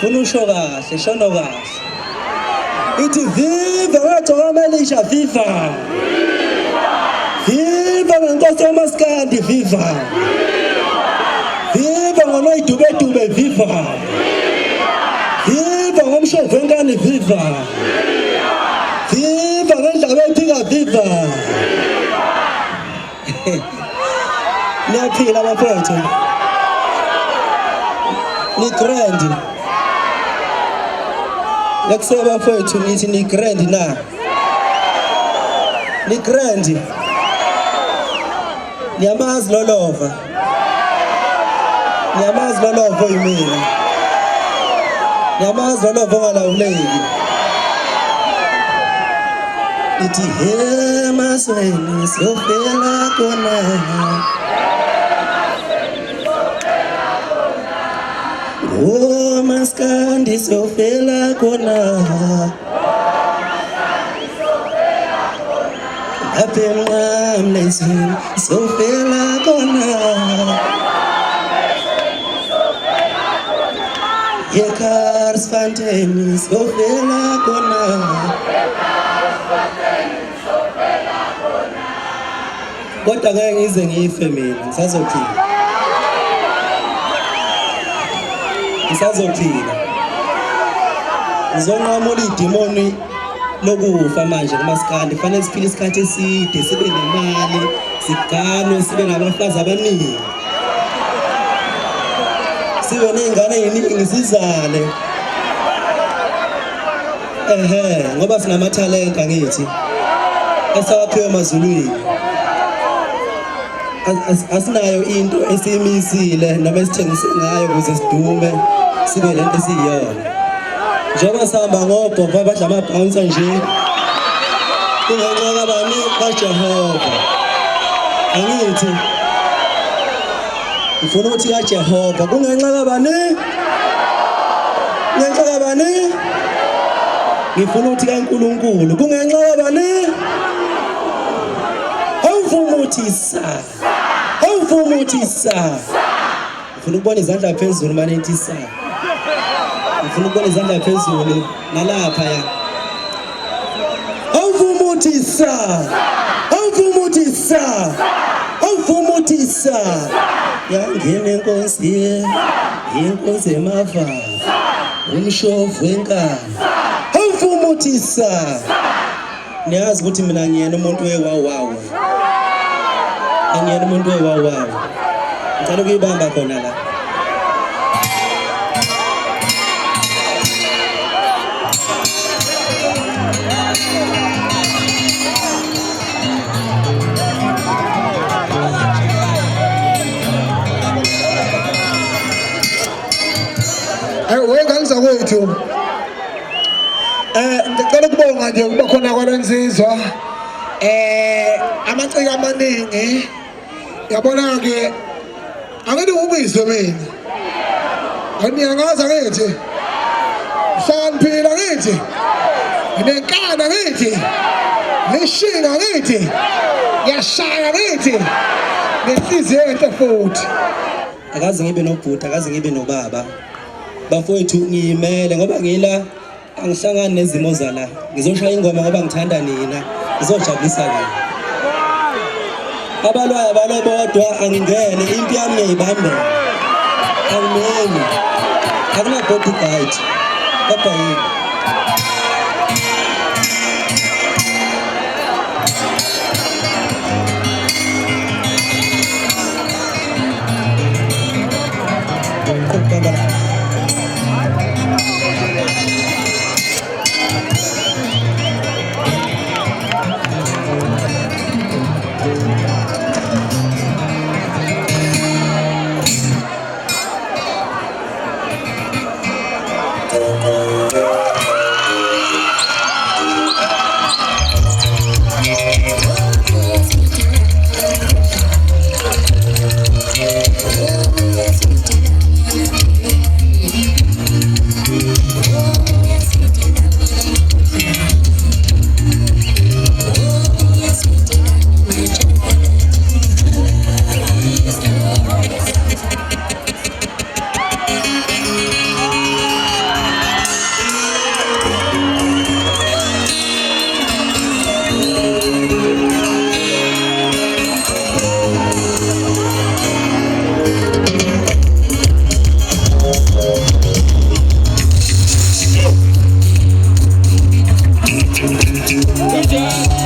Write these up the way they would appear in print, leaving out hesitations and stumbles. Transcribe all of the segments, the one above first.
Ngifuna usho kahle, shono kahle. Ithi viva ngaJoka Melisha, viva. Viva ngeNkosi uMaskandi, viva. Viva ngoNoyidube, viva. Viva ngomshovenkani, viva. Viva ngendaba ephika, viva. Niyaphila abafowethu. Ni grand. Yakuseba abafowethu nithi ni grand na. Ni grand. Niyamazi lolova. Niyamazi lolova yimina. Niyamazi lolova ngalawuleki. Ithi he masweni siyofela kona. Oh Maskandi siyofela kona. Lapha eMnqamlezweni siyofela kona. eKarsfontein siyofela kona. Kodwa ngeke ngize ngife mina, ngisazophila. Ngisazophila. Ngizonqamula idimoni lokufa manje kuMaskandi. Kufanele siphile isikhathi eside, sibe nemali, siganwe, sibe nabafazi abaningi. Sibe nezingane eziningi sizale. Ngoba sinamatalent angithi. Esawaphiwe emazulwini. Asinayo into esiyimisile noma esithengise ngayo ukuze sidume sibe lento esiyiyona. Njengoba sihamba ngobhova abadla amabhounsa nje. Kungenxa kabani kaJehova. Angithi ngifuna ukuthi kaJehova kungenxa kabani? Kungenxa kabani? Ngifuna ukuthi kaNkulunkulu kungenxa kabani? Awuvumuthisa. Awuvumuthisa. Ngifuna ukubona izandla phezulu manje ntisa. Ngifuna ukubona izandla phezulu nalapha ya. Awuvumuthisa. Awuvumuthisa. Awuvumuthisa. Yangena inkosi inkosi emava. Umshovu wenkani. Awuvumuthisa. Niyazi ukuthi mina ngiyena umuntu wewawawu. Angiyena umuntu wewawawu. Ngicela ukuyibamba khona la. Wengane zakwethu. Ngicela ukubonga nje ukuba khona kwalensizwa. Amaciko amaningi. Yabona ke angithi ubizwe mina. Angiyangaza ngithi. Sanphila ngithi. Nenkana ngithi. Neshinga ngithi. Yashaya ngithi. Nenhliziyo enhle futhi. Akaze ngibe nobhuti, akaze ngibe nobaba. Bafowethu ngiyimele ngoba ngila angihlangani nezimo zala. Ngizoshaya ingoma ngoba ngithanda nina. Ngizojabulisa nina. Abalwayo abalwe bodwa angingene impi yami ngiyibambe. Angimeni. Akuna bodyguard. Kodwa yini?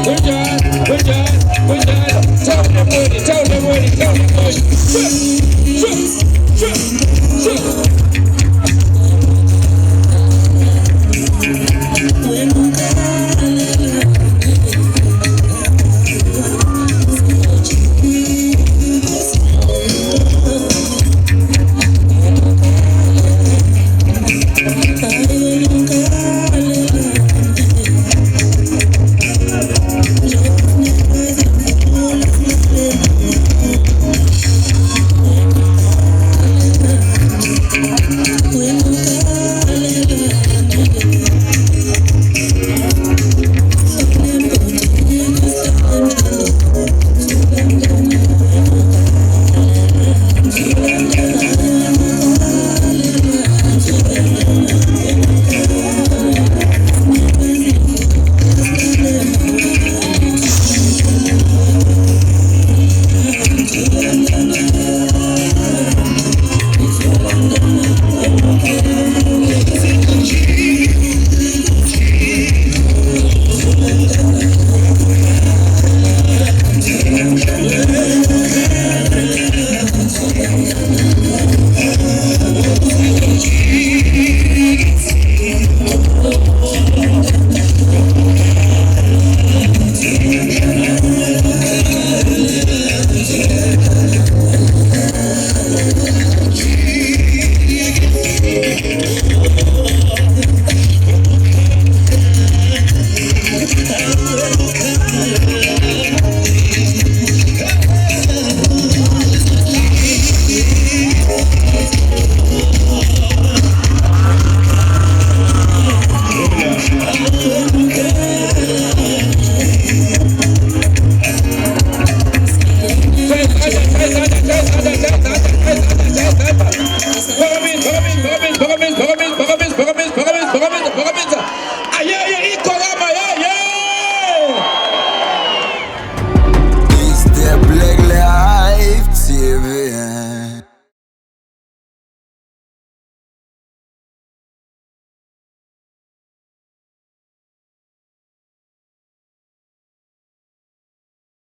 we're done. Tell them with it.